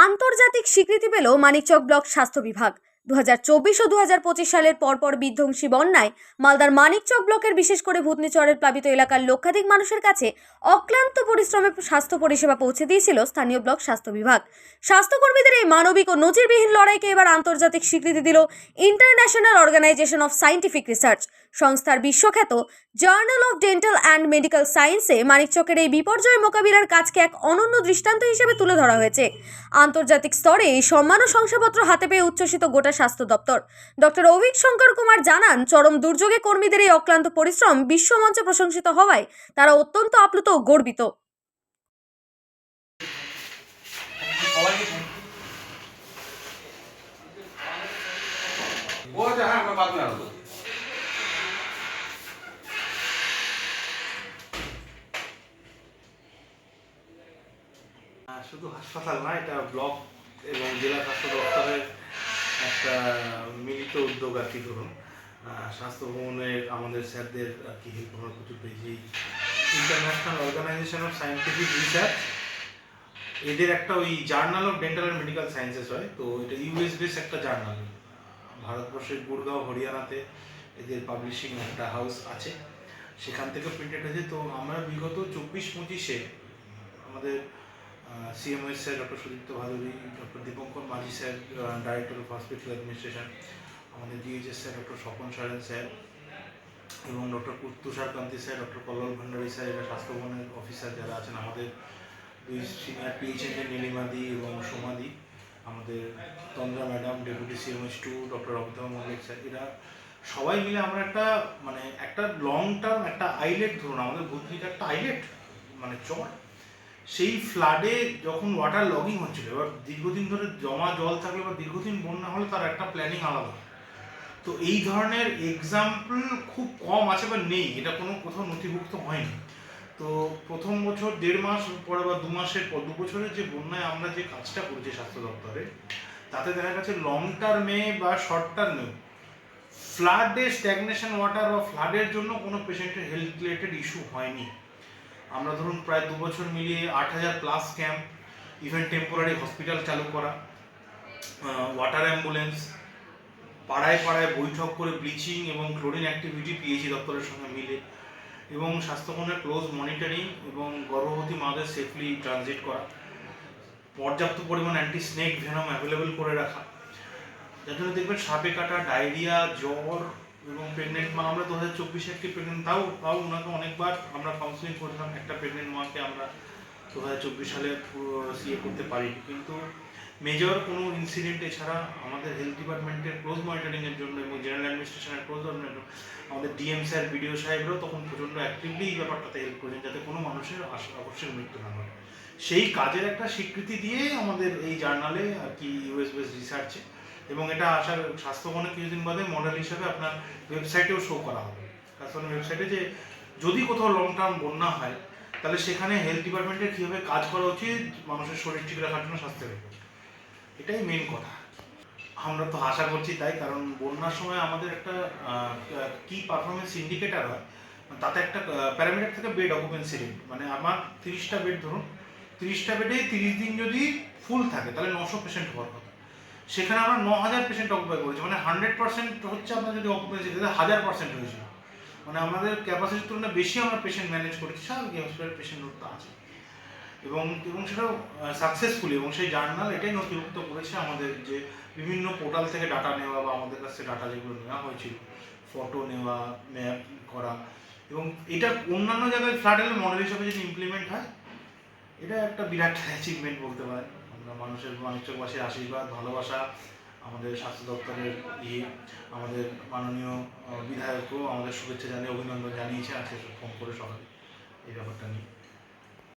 আন্তর্জাতিক স্বীকৃতি পেল মানিকচক ব্লক স্বাস্থ্য বিভাগ। 2024 ও 2025 সালের পরপর বিধ্বংসী বন্যায় মালদার মানিকচক ব্লকের বিশেষ করে ভূতনিচরের প্লাবিত এলাকার লক্ষাধিক মানুষের কাছে অক্লান্ত পরিশ্রমে স্বাস্থ্য পরিষেবা পৌঁছে দিয়েছিল স্থানীয় ব্লক স্বাস্থ্য বিভাগ। স্বাস্থ্যকর্মীদের এই মানবিক ও নজিরবিহীন লড়াইকে এবার আন্তর্জাতিক স্বীকৃতি দিল international organisation of scientific research সংস্থার বিশ্বখ্যাত journal of dental and medical সায়েন্সে মানিকচকের এই বিপর্যয় মোকাবিলার কাজকে এক অনন্য দৃষ্টান্ত হিসেবে তুলে ধরা হয়েছে। আন্তর্জাতিক স্তরে এই সম্মান ও শংসাপত্র হাতে পেয়ে উচ্ছ্বসিত গোটা স্বাস্থ্য দপ্তর। ডক্টর অভিক শঙ্কর কুমার জানান, চরম দুর্যোগে কর্মীদের এই অক্লান্ত পরিশ্রম বিশ্বমঞ্চে প্রশংসিত হওয়ায় তারা অত্যন্ত আপ্লুত ও গর্বিত। শুধু হাসপাতাল না, এটা ব্লক এবং জেলা স্বাস্থ্য দপ্তরের একটা মিলিত উদ্যোগ আর কি। ধরুন স্বাস্থ্য ভবনের আমাদের স্যারদের আর কি হেল্প আমরা প্রচুর পেয়েছি। International organisation of scientific research, এদের একটা ওই journal of dental and medical sciences হয়, তো এটা ইউএস বেস একটা জার্নাল। ভারতবর্ষের গুড়গাঁও হরিয়ানাতে এদের পাবলিশিং একটা হাউস আছে, সেখান থেকে প্রিন্টেড হয়েছে। তো আমরা বিগত 24-25-এ আমাদের CMOS sir doctor Sudipta Bhaduri, doctor Dipankar Majhi sir director of hospital administration, আমাদের DHS sir doctor Swapan Soren sir এবং doctor Tusharkanti sir, doctor Kallol Bhandari sir, এটা স্বাস্থ্য ভবনের অফিসার যারা আছেন, আমাদের দুই সিনিয়র পিএইচএনডি নীলিমাদি এবং সোমাদি, আমাদের Tandra madam deputy CMS 2 doctor Amitabha Mallick sir, এরা সবাই মিলে আমরা একটা লং টার্ম একটা আইলেট, ধরুন আমাদের ভূতনিতে একটা আইলেট মানে চর, সেই ফ্লাডে যখন ওয়াটার লগিং হচ্ছিল, এবার দীর্ঘদিন ধরে জমা জল থাকলে বা দীর্ঘদিন বন্যা হলে তার একটা প্ল্যানিং আলাদা। তো এই ধরনের এক্সাম্পল খুব কম আছে বা নেই, এটা কোথাও নথিভুক্ত হয়নি। তো প্রথম বছর 1.5 মাস পরে বা 2 মাসের পর 2 বছরের যে বন্যায় আমরা যে কাজটা করেছি স্বাস্থ্য দপ্তরে, তাতে দেখা গেছে লং টার্মে বা শর্ট টার্মেও ফ্লাডে স্ট্যাগনেশন ওয়াটার বা ফ্লাডের জন্য কোনো পেশেন্টের হেলথ রিলেটেড ইস্যু হয়নি। আমরা ধরুন প্রায় 2 বছর মিলিয়ে 8000+ ক্যাম্প, ইভেন টেম্পোরারি হসপিটাল চালু করা, ওয়াটার অ্যাম্বুলেন্স, পাড়ায় পাড়ায় বৈঠক করে ব্লিচিং এবং ক্লোরিন অ্যাক্টিভিটি পিএইচি দপ্তরের সঙ্গে মিলে, এবং স্বাস্থ্যকর্মীর ক্লোজ মনিটরিং এবং গর্ভবতী মাদের সেফলি ট্রানজিট করা, পর্যাপ্ত পরিমাণ অ্যান্টি স্নেক ভেনম অ্যাভেলেবেল করে রাখা, যার জন্য দেখবেন সাপে কাটা, ডায়রিয়া, জ্বর এবং প্রেগনেন্ট মা, আমরা 2024-এ একটি প্রেগনেন্ট তাও ওনাকে অনেকবার আমরা কাউন্সিলিং করতাম। একটা প্রেগনেন্ট মাকে আমরা 2024 সালে সিএ করতে পারি, কিন্তু মেজর কোনো ইনসিডেন্ট এছাড়া আমাদের হেলথ ডিপার্টমেন্টের ক্লোজ মনিটরিংয়ের জন্য এবং জেনারেল অ্যাডমিনিস্ট্রেশনের ক্লোজ মনিটরিং, আমাদের ডিএম স্যার, বিডিও সাহেবরাও তখন প্রচণ্ড অ্যাক্টিভলি এই ব্যাপারটাতে হেল্প করেছেন, যাতে কোনো মানুষের অবশ্যই মৃত্যু না হয়। সেই কাজের একটা স্বীকৃতি দিয়ে আমাদের এই জার্নালে আর কি ইউএস বেস রিসার্চে, এবং এটা আসার স্বাস্থ্যভবনে কিছুদিন বাদে মডেল হিসাবে আপনার ওয়েবসাইটেও শো করা হবে, স্বাস্থ্যভবনের ওয়েবসাইটে, যে যদি কোথাও লং টার্ম বন্যা হয় তাহলে সেখানে হেলথ ডিপার্টমেন্টের কীভাবে কাজ করা উচিত মানুষের শরীর ঠিক রাখার জন্য, স্বাস্থ্যের উপর, এটাই মেন কথা। আমরা তো আশা করছি তাই, কারণ বন্যার সময় আমাদের একটা কি পারফরমেন্স ইন্ডিকেটার হয়, তাতে একটা প্যারামিটার থাকে বেড অকুপেন্সি রেট, মানে আমার 30টা বেড, ধরুন 30টা বেডে 30 দিন যদি ফুল থাকে তাহলে 900 পেশেন্ট হওয়ার কথা, সেখানে আমরা 9000 পেশেন্ট অকুপাই করেছি, মানে 100% হচ্ছে আপনার যদি অকুপেন্সি, তাহলে 1000% হয়েছিল, মানে আমাদের ক্যাপাসিটির তুলনায় বেশি আমরা পেশেন্ট ম্যানেজ করেছি। স্বাভাবিক হসপিটালের পেশেন্ট লোড তো আছে, এবং সেটাও সাকসেসফুলি, এবং সেই জার্নাল এটাই নথিভুক্ত করেছে আমাদের, যে বিভিন্ন পোর্টাল থেকে ডাটা নেওয়া বা আমাদের কাছে ডাটা যেগুলো নেওয়া হয়েছিল, ফটো নেওয়া, ম্যাপ করা, এবং এটা অন্যান্য জায়গায় ফ্ল্যাট হলে মডেল হিসাবে যদি ইমপ্লিমেন্ট হয়, এটা একটা বিরাট অ্যাচিভমেন্ট বলতে পারেন। আমরা মানিকচকবাসীর আশীর্বাদ, ভালোবাসা, আমাদের স্বাস্থ্য দপ্তরের আমাদের মাননীয় বিধায়কও আমাদের শুভেচ্ছা জানিয়ে অভিনন্দন জানিয়েছে আজকে ফোন করে সকালে এই ব্যাপারটা নিয়ে।